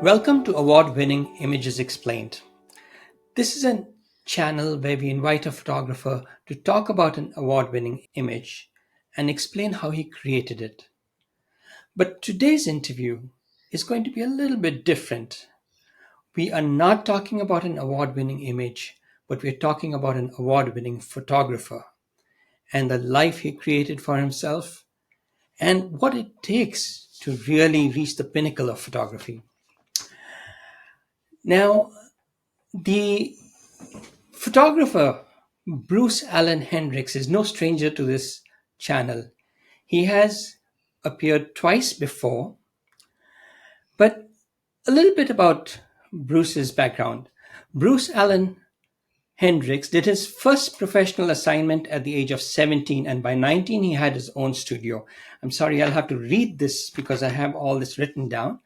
Welcome to Award Winning Images Explained. This is a channel where we invite a photographer to talk about an award winning image and explain how he created it. But today's interview is going to be a little bit different. We are not talking about an award winning image, but we're talking about an award winning photographer and the life he created for himself and what it takes to really reach the pinnacle of photography. Now, the photographer Bruce Allen Hendricks is no stranger to this channel. He has appeared twice before, but a little bit about Bruce's background. Bruce Allen Hendricks did his first professional assignment at the age of 17, and by 19, he had his own studio. I'm sorry, I'll have to read this because I have all this written down.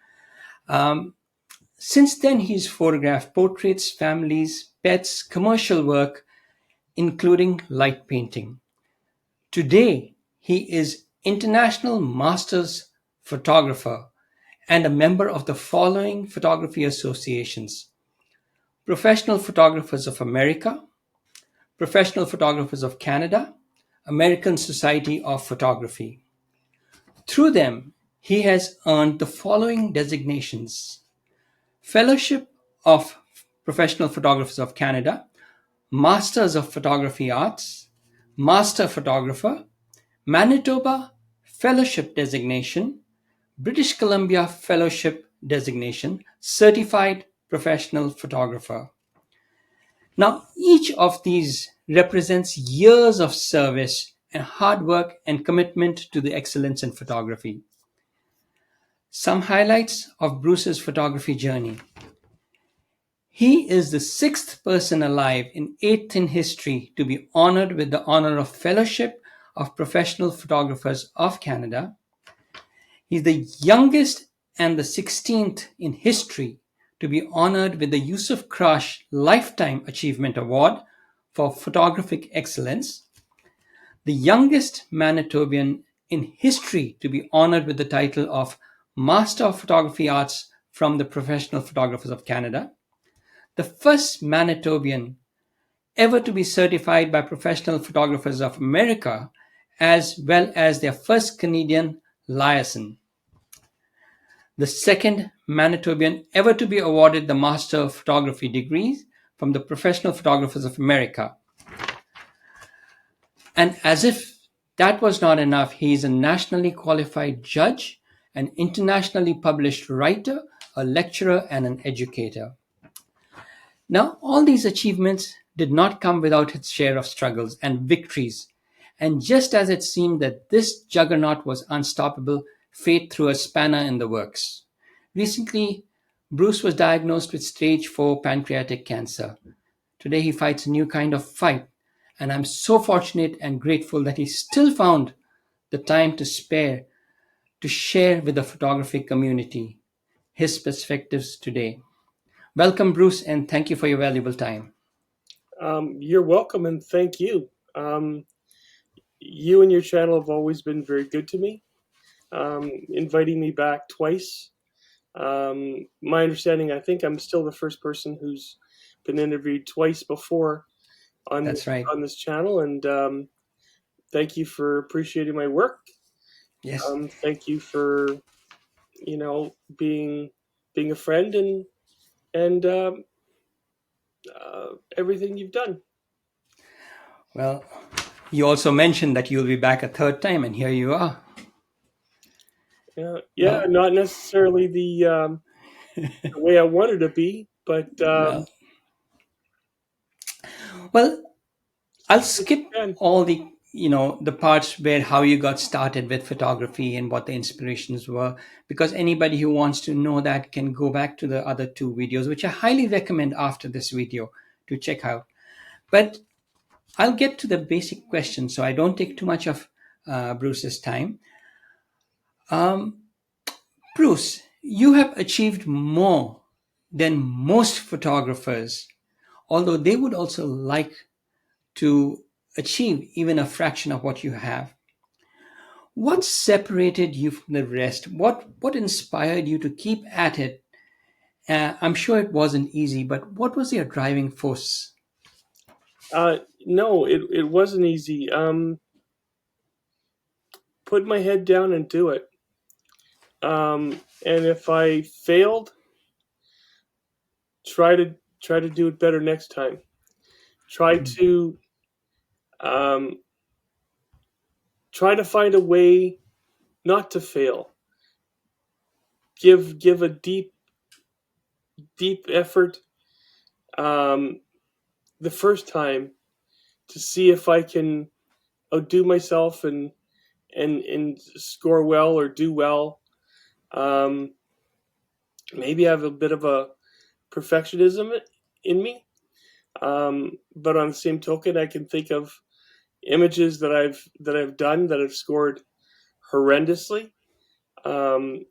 Since then, he's photographed portraits, families, pets, commercial work, including light painting. Today, he is International Masters Photographer and a member of the following photography associations: Professional Photographers of America, Professional Photographers of Canada, American Society of Photography. Through them, he has earned the following designations: Fellowship of Professional Photographers of Canada, Masters of Photography Arts, Master Photographer, Manitoba Fellowship Designation, British Columbia Fellowship Designation, Certified Professional Photographer. Now, each of these represents years of service and hard work and commitment to the excellence in photography. Some highlights of Bruce's photography journey. He is the sixth person alive and eighth in history to be honored with the honor of Fellowship of Professional Photographers of Canada. He's the youngest and the 16th in history to be honored with the Yusuf Krash Lifetime Achievement Award for Photographic Excellence, the youngest Manitobian in history to be honored with the title of Master of Photography Arts from the Professional Photographers of Canada, the first Manitobian ever to be certified by Professional Photographers of America, as well as their first Canadian liaison, the second Manitobian ever to be awarded the Master of Photography degrees from the Professional Photographers of America. And as if that was not enough, he is a nationally qualified judge, an internationally published writer, a lecturer, and an educator. Now, all these achievements did not come without its share of struggles and victories. And just as it seemed that this juggernaut was unstoppable, fate threw a spanner in the works. Recently, Bruce was diagnosed with stage 4 pancreatic cancer. Today, he fights a new kind of fight, and I'm so fortunate and grateful that he still found the time to spare to share with the photography community his perspectives today. Welcome, Bruce, and thank you for your valuable time. You're welcome, and thank you. You and your channel have always been very good to me, inviting me back twice. My understanding, I think I'm still the first person who's been interviewed twice before on That's right. on this channel, and thank you for appreciating my work. Yes. Thank you for being a friend and everything you've done. Well, you also mentioned that you'll be back a third time, and here you are. Yeah, Well, not necessarily the way I wanted to be, but well, well, I'll skip again, all the parts where how you got started with photography and what the inspirations were, because anybody who wants to know that can go back to the other two videos, which I highly recommend after this video to check out. But I'll get to the basic question so I don't take too much of Bruce's time. Bruce, you have achieved more than most photographers, although they would also like to achieve even a fraction of what you have. What separated you from the rest? What inspired you to keep at it I'm sure it wasn't easy, but what was your driving force? No, it wasn't easy. Put my head down and do it. And if I failed, try to do it better next time. Try Mhm. to um, try to find a way not to fail. Give a deep effort um, the first time to see if I can outdo myself and score well or do well. Um, Maybe I have a bit of a perfectionism in me, but on the same token, I can think of images that I've done that have scored horrendously.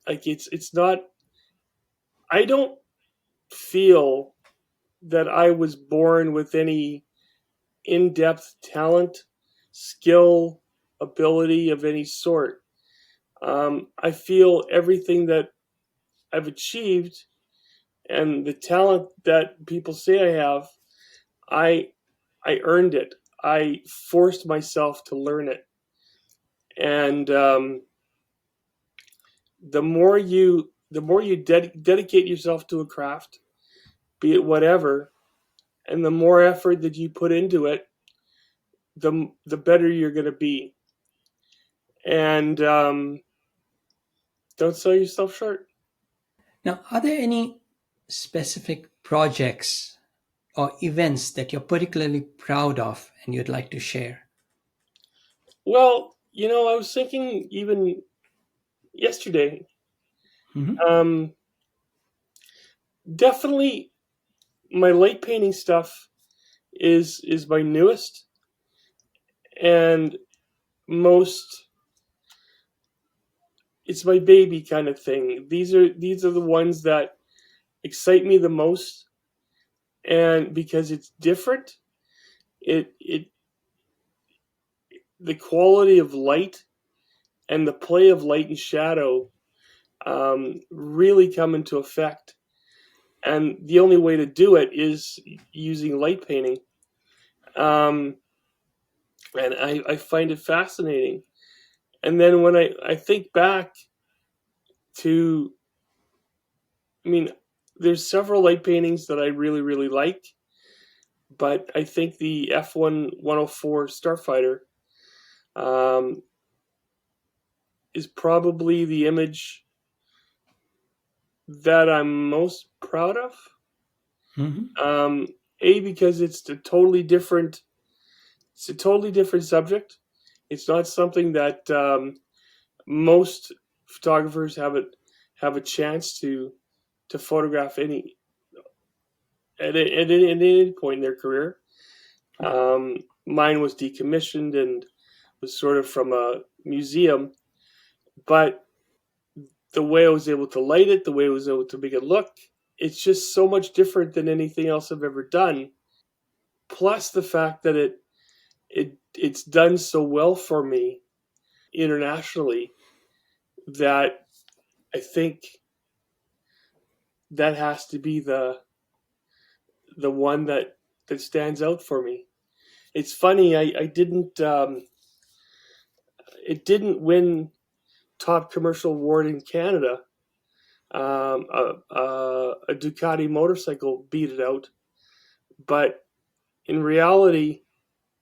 Like it's not. I don't feel that I was born with any in-depth talent, skill, ability of any sort. I feel everything that I've achieved and the talent that people say I have, I I earned it. I forced myself to learn it, and the more you dedicate yourself to a craft, be it whatever, and the more effort that you put into it, the better you're going to be. And don't sell yourself short. Now, are there any specific projects or events that you're particularly proud of and you'd like to share? Well, I was thinking even yesterday. Mhm. Um, Definitely, my late painting stuff is my newest and most. It's my baby kind of thing. These are the ones that excite me the most, and because it's different, it the quality of light and the play of light and shadow really come into effect. And the only way to do it is using light painting. Um, and I find it fascinating. And then when I think back to, I mean, there's several light paintings that I really, really like, but I think the F1 104 Starfighter um, is probably the image that I'm most proud of. Mhm. Um, a because it's a totally different subject. It's not something that most photographers have a chance to photograph at any point in their career. Mine was decommissioned and was sort of from a museum, but the way I was able to light it, the way I was able to make it look, it's just so much different than anything else I've ever done. Plus the fact that it's done so well for me internationally that I think that has to be the one that stands out for me. It's funny, I didn't it didn't win top commercial award in Canada. A Ducati motorcycle beat it out, but in reality,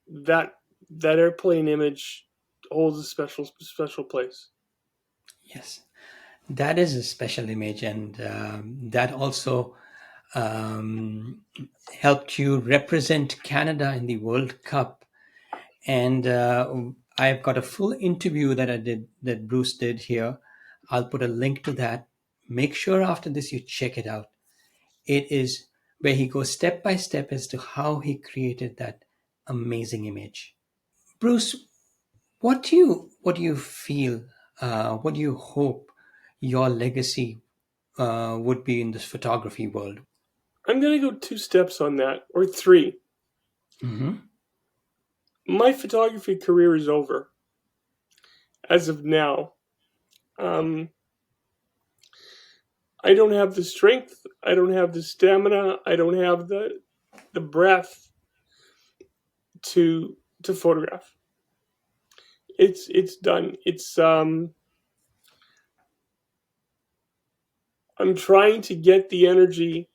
that that airplane image holds a special place. Yes, that is a special image, and that also um, helped you represent Canada in the World Cup. And I've got a full interview that I did, that Bruce did here. I'll put a link to that. Make sure after this you check it out. It is where he goes step by step as to how he created that amazing image. Bruce, what do you feel? What do you hope your legacy would be in this photography world? I'm going to go two steps on that, or three. Hmm. My photography career is over as of now. Um, I don't have the strength, I don't have the stamina, I don't have the breath to photograph. It's done. I'm trying to get the energy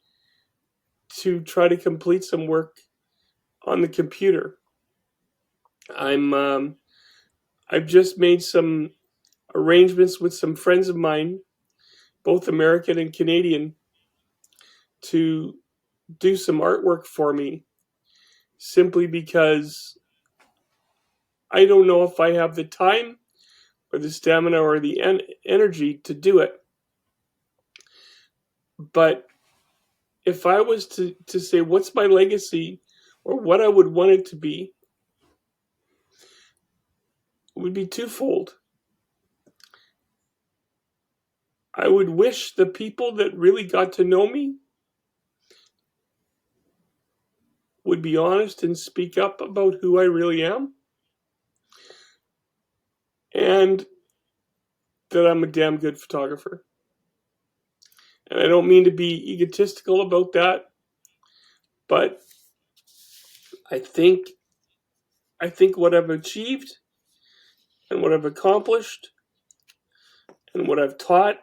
to try to complete some work on the computer. I'm I've just made some arrangements with some friends of mine, both American and Canadian, to do some artwork for me, simply because I don't know if I have the time or the stamina or the energy to do it. But if I was to say what's my legacy or what I would want it to be, it would be twofold. I would wish the people that really got to know me would be honest and speak up about who I really am, and that I'm a damn good photographer. And I don't mean to be egotistical about that, but I think I think what I've achieved and what I've accomplished and what I've taught,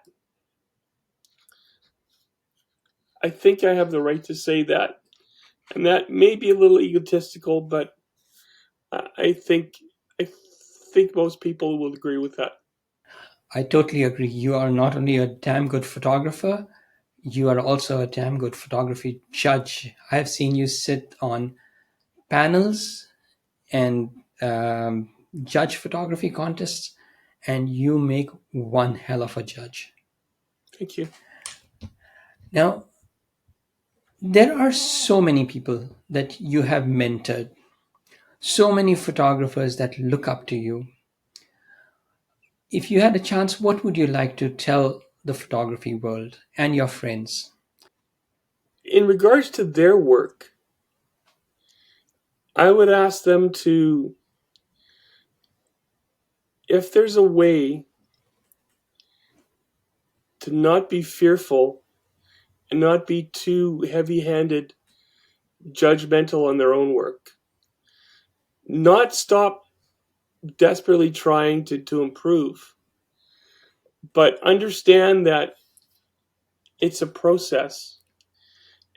I think I have the right to say that. And that may be a little egotistical, but I think I think most people will agree with that. I totally agree. You are not only a damn good photographer, you are also a damn good photography judge. I've seen you sit on panels and judge photography contests, and you make one hell of a judge. Thank you. Now, there are so many people that you have mentored, so many photographers that look up to you. If you had a chance, what would you like to tell the photography world and your friends? In regards to their work, I would ask them to, if there's a way to not be fearful and not be too heavy handed, judgmental on their own work, not stop desperately trying to improve, but understand that it's a process.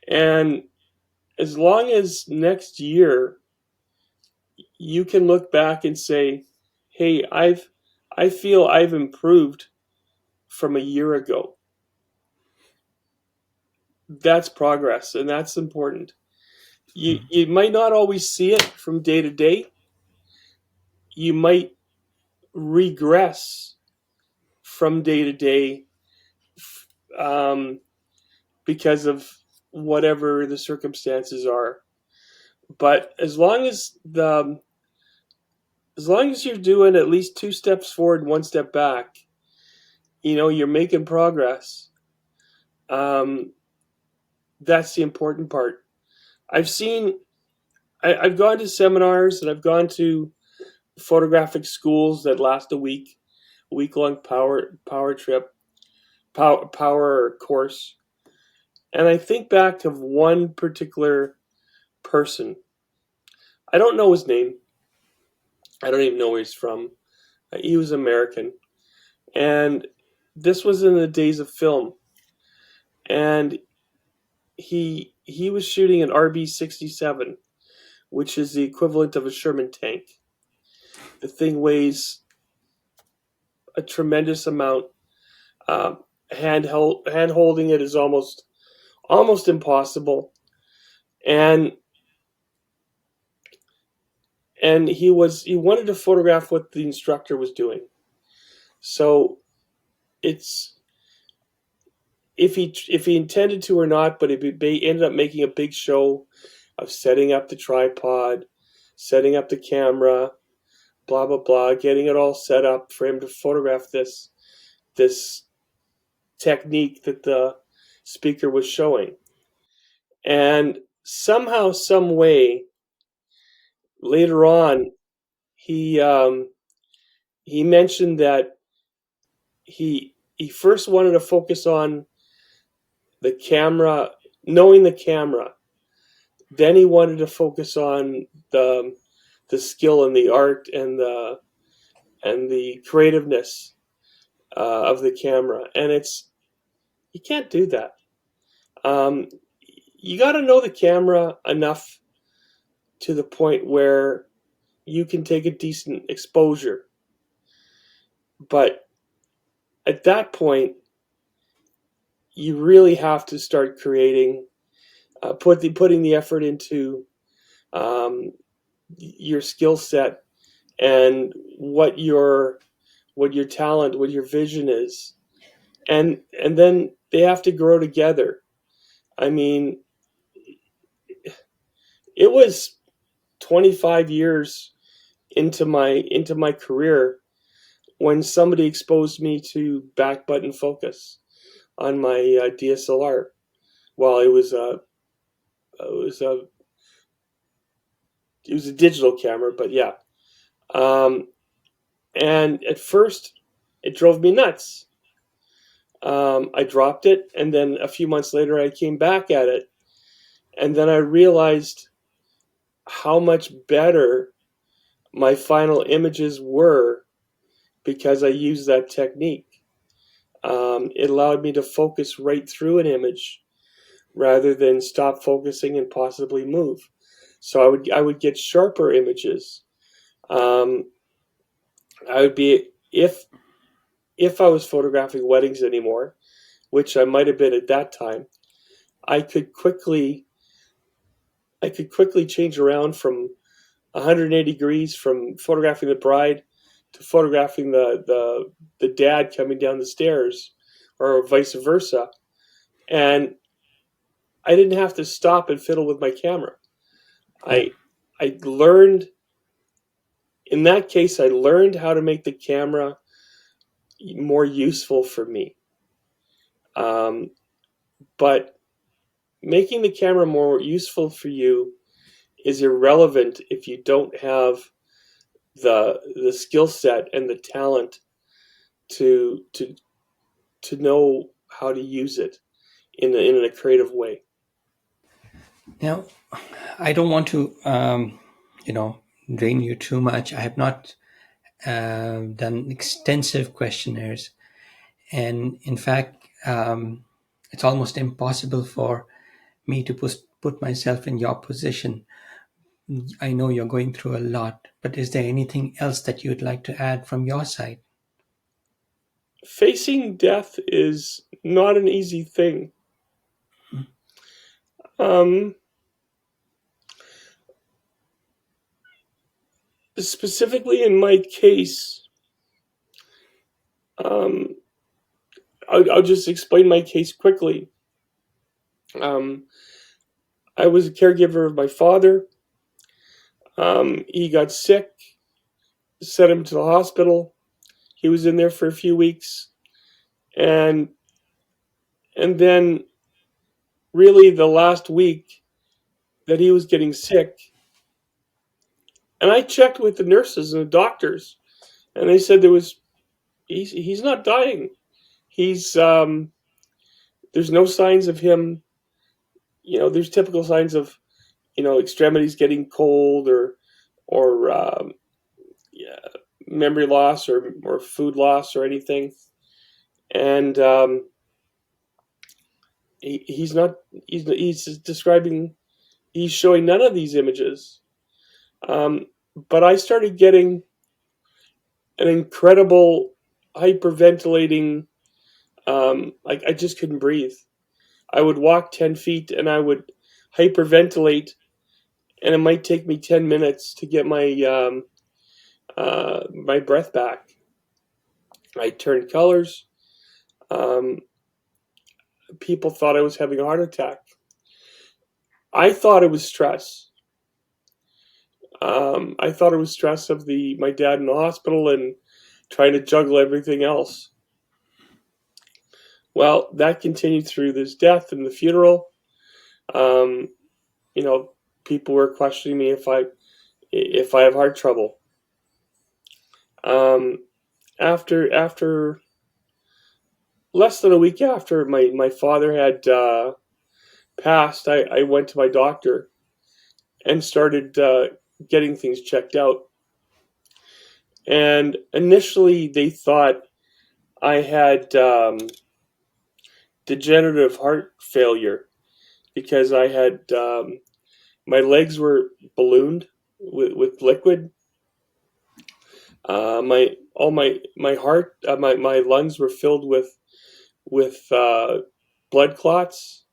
And as long as next year you can look back and say, hey, I feel I've improved from a year ago. That's progress, and that's important. You might not always see it from day to day. You might regress from day to day, um, because of whatever the circumstances are. But as long as you're doing at least two steps forward, one step back, you're making progress. Um, that's the important part. I've seen, I've gone to seminars and I've gone to photographic schools that last a week long power trip, power course, and I think back of one particular person. I don't know his name. I don't even know where he's from. He was American, and this was in the days of film, and he was shooting an RB-67, which is the equivalent of a Sherman tank. The thing weighs a tremendous amount. Hand holding it is almost impossible, and he wanted to photograph what the instructor was doing. So it's, if he intended to or not, but he ended up making a big show of setting up the tripod, setting up the camera, blah blah blah, getting it all set up for him to photograph this technique that the speaker was showing. And somehow, some way, later on, he he mentioned that he first wanted to focus on the camera, knowing the camera. Then he wanted to focus on the skill and the art and the creativeness of the camera, and it's you can't do that. Um, you got to know the camera enough to the point where you can take a decent exposure, but at that point, you really have to start creating, putting the effort into um, your skill set and what your talent, what your vision is, and then they have to grow together. I mean, it was 25 years into my career when somebody exposed me to back button focus on my DSLR. Well, it was a it was a digital camera, but yeah. Um, and at first, it drove me nuts. I dropped it, and then a few months later, I came back at it, and then I realized how much better my final images were because I used that technique. It allowed me to focus right through an image rather than stop focusing and possibly move. So I would get sharper images. Um, I would be if I was photographing weddings anymore, which I might have been at that time. I could quickly change around from 180 degrees from photographing the bride to photographing the dad coming down the stairs, or vice versa. And I didn't have to stop and fiddle with my camera. Yeah. I learned in that case. I learned how to make the camera more useful for me. Um, but making the camera more useful for you is irrelevant if you don't have the skill set and the talent to to to know how to use it in a creative way. Now, I don't want to, drain you too much. I have not done extensive questionnaires, and in fact, it's almost impossible for me to put myself in your position. I know you're going through a lot, but is there anything else that you'd like to add from your side? Facing death is not an easy thing. Um, Specifically in my case, um, I'll just explain my case quickly. Um, I was a caregiver of my father. He got sick, sent him to the hospital. He was in there for a few weeks, and then really the last week that he was getting sick, and I checked with the nurses and the doctors, and they said he's not dying. He's there's no signs of him. There's typical signs of extremities getting cold or yeah, memory loss or food loss or anything, and he's not. He's describing. He's showing none of these images. But I started getting an incredible hyperventilating. Like I just couldn't breathe. I would walk 10 feet and I would hyperventilate, and it might take me 10 minutes to get my breath back. I turned colors. Um, People thought I was having a heart attack. I thought it was stress. I thought it was stress of my dad in the hospital and trying to juggle everything else. Well, that continued through this death and the funeral. Um, you know, People were questioning me if I have heart trouble. Um, after less than a week after my father had passed, I went to my doctor and started getting things checked out. And initially, they thought I had degenerative heart failure because I had my legs were ballooned with liquid. My heart, my lungs were filled with blood clots.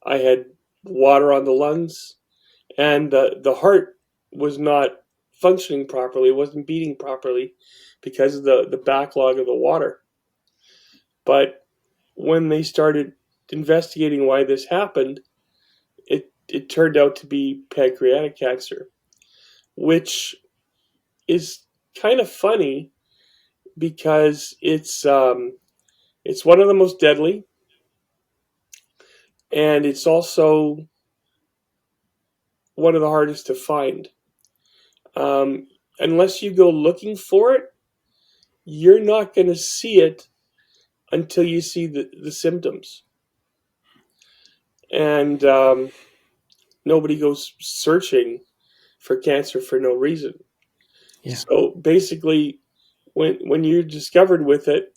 I had water on the lungs, and the heart was not functioning properly. It wasn't beating properly because of the backlog of the water. But when they started investigating why this happened, it turned out to be pancreatic cancer, which is kind of funny because it's one of the most deadly, and it's also one of the hardest to find. Unless you go looking for it, you're not going to see it until you see the symptoms. And nobody goes searching for cancer for no reason. Yeah. So basically, when you're discovered with it,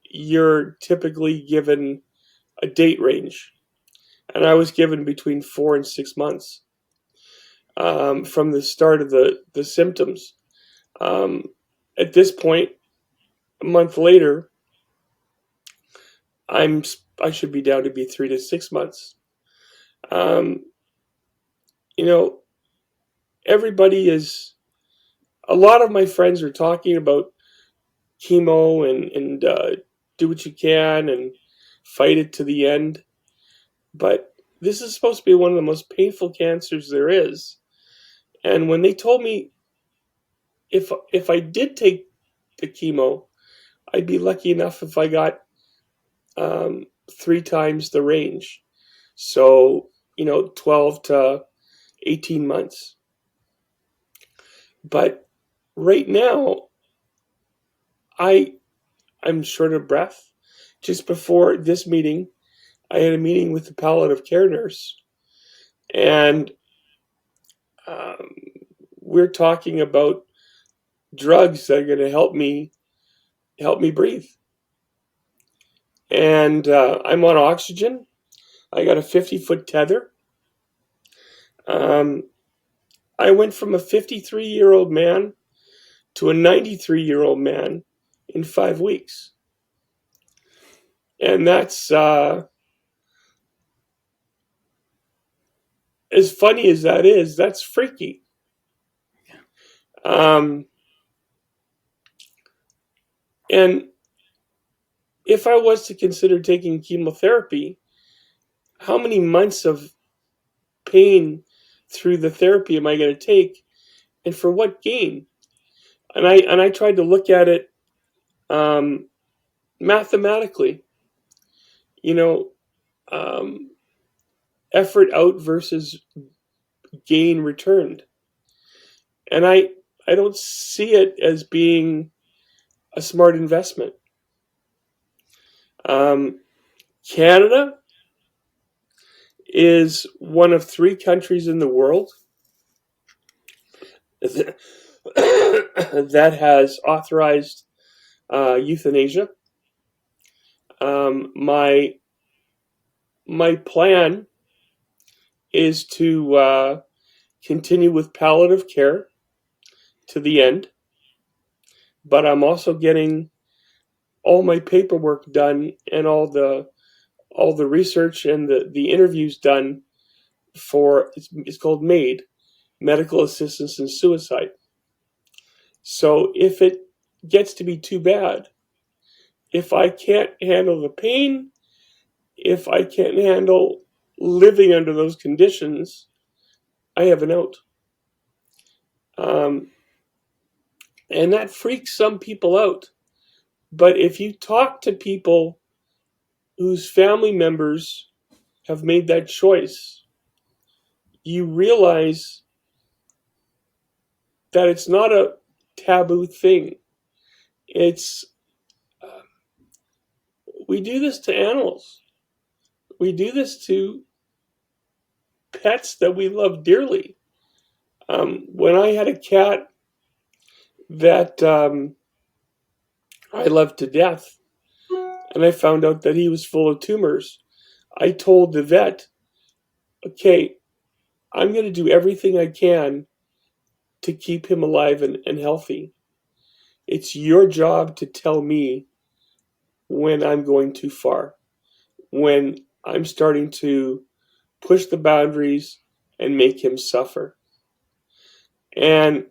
you're typically given a date range. And I was given between 4 and 6 months from the start of the symptoms. Um, at this point, a month later, I should be down to be 3 to 6 months. Um, you know, everybody is. A lot of my friends are talking about chemo and do what you can and fight it to the end. But this is supposed to be one of the most painful cancers there is. And when they told me if I did take the chemo, I'd be lucky enough if I got 3 times the range. So, 12 to 18 months. But right now, I I'm short of breath. Just before this meeting, I had a meeting with the palliative care nurse, and um, we're talking about drugs that are going to help me breathe. And I'm on oxygen. I got a 50-foot tether. Um, I went from a 53-year-old man to a 93-year-old man in 5 weeks, and that's as funny as that is. That's freaky. Um, and if I was to consider taking chemotherapy, how many months of pain through the therapy am I going to take, and for what gain? And I tried to look at it um, mathematically. You know, um, effort out versus gain returned, and I don't see it as being a smart investment. Um, Canada is one of 3 countries in the world that has authorized euthanasia. My plan is to continue with palliative care to the end, but I'm also getting all my paperwork done and all the research and the interviews done for it's called MAID, Medical Assistance in Suicide. So if it gets to be too bad, if I can't handle the pain, if I can't handle living under those conditions, I have an out. Um, and that freaks some people out. But if you talk to people whose family members have made that choice, you realize that it's not a taboo thing. It's we do this to animals. We do this to pets that we love dearly. When I had a cat that I loved to death, and I found out that he was full of tumors, I told the vet, okay, I'm going to do everything I can to keep him alive and healthy. It's your job to tell me when I'm going too far, when I'm starting to push the boundaries and make him suffer. And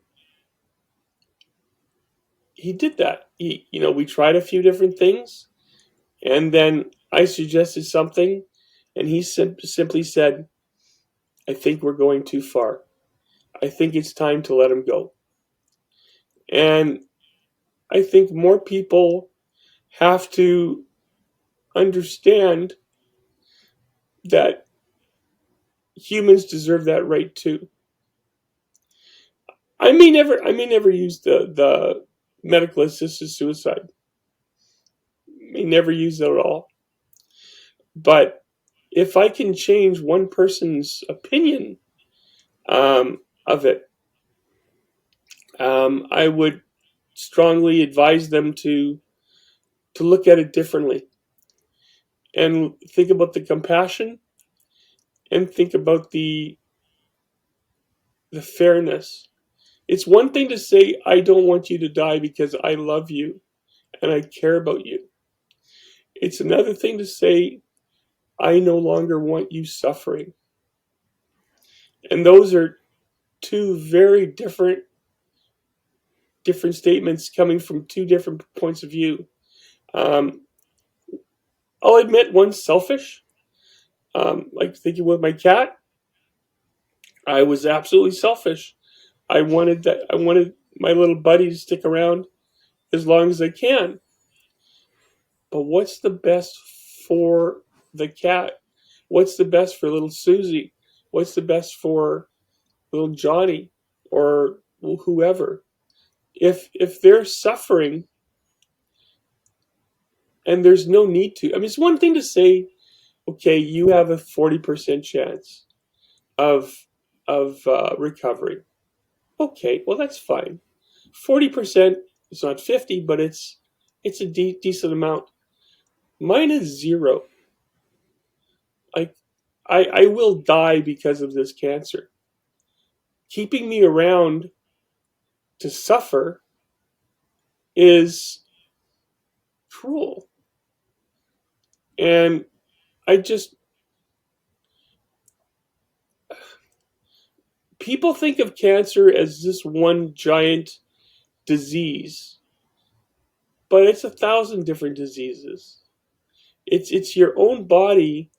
he did that. We tried a few different things, and then I suggested something, and he simply said, I think we're going too far. I think it's time to let him go. And I think more people have to understand that humans deserve that right too. I may never use the medical assisted suicide. I may never use it at all. But if I can change one person's opinion of it, I would strongly advise them to look at it differently and think about the compassion and think about the fairness. It's one thing to say, I don't want you to die because I love you and I care about you. It's another thing to say, I no longer want you suffering. And those are two very different statements coming from two different points of view. Um, I'll admit one's selfish. Like thinking with my cat, I was absolutely selfish. I wanted my little buddy to stick around as long as I can. But what's the best for the cat? What's the best for little Susie? What's the best for little Johnny or whoever? If they're suffering and there's no need to, I mean, it's one thing to say, okay, you have a 40% chance of recovery. Okay, well that's fine. 40%, it's not 50, but it's a decent amount. Mine is zero. Like I will die because of this cancer. Keeping me around to suffer is cruel. And I just people think of cancer as this one giant disease, but it's 1,000 different diseases. It's your own body,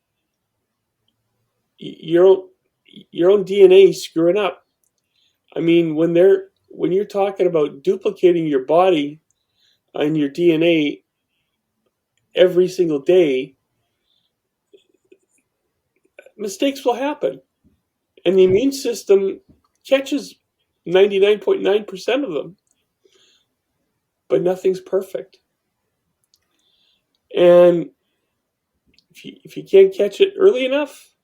your your own DNA screwing up. I mean, when you're talking about duplicating your body and your DNA every single day, mistakes will happen. And the immune system catches 99.9% of them, but nothing's perfect. And if you can't catch it early enough,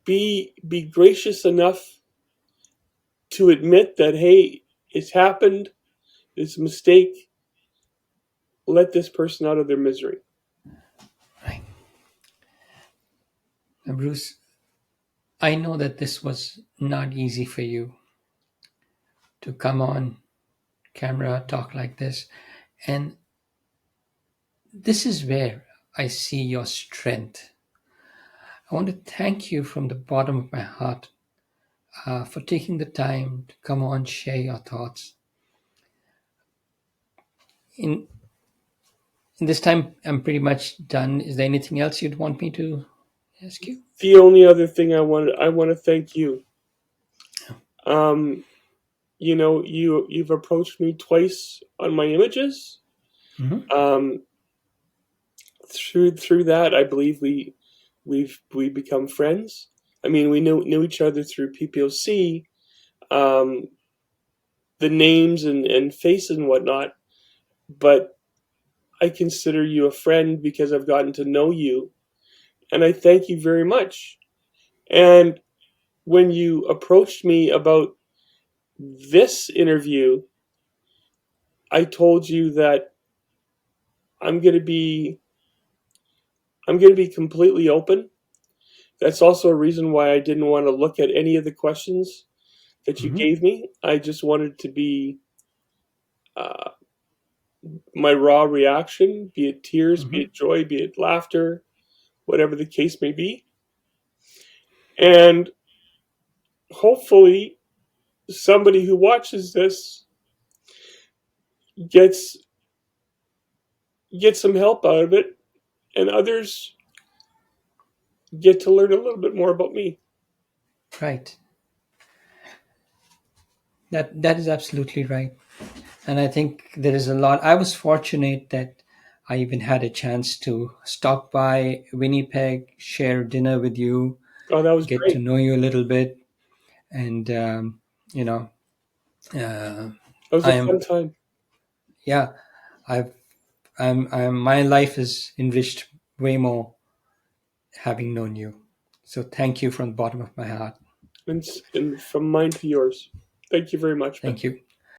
be gracious enough to admit that, hey, it's happened, it's a mistake. Let this person out of their misery. Right. Now, Bruce, I know that this was not easy for you to come on camera, talk like this. And this is where I see your strength. I want to thank you from the bottom of my heart for taking the time to come on, share your thoughts. In in this time, I'm pretty much done. Is there anything else you'd want me to ask you? The only other thing I want to thank you. Um, you've approached me twice on my images. Hmm. Um, through that, I believe we become friends. I mean, we knew each other through PPOC, um, the names and faces and whatnot, but I consider you a friend because I've gotten to know you, and I thank you very much. And when you approached me about this interview, I told you that I'm going to be I'm going to be completely open. That's also a reason why I didn't want to look at any of the questions that you Mhm. gave me. I just wanted to be uh, my raw reaction, be it tears, be Mhm. it joy, be it laughter, whatever the case may be. And hopefully, somebody who watches this gets some help out of it, and others get to learn a little bit more about me. Right. That is absolutely right. And I think there is a lot. I was fortunate that I even had a chance to stop by Winnipeg, share dinner with you, Oh, that was get to great. know you a little bit, and you know, uh, That was I a fun am time. yeah, I've my life is enriched way more having known you. So thank you from the bottom of my heart. And from mine to yours. Thank you very much, man. Thank you.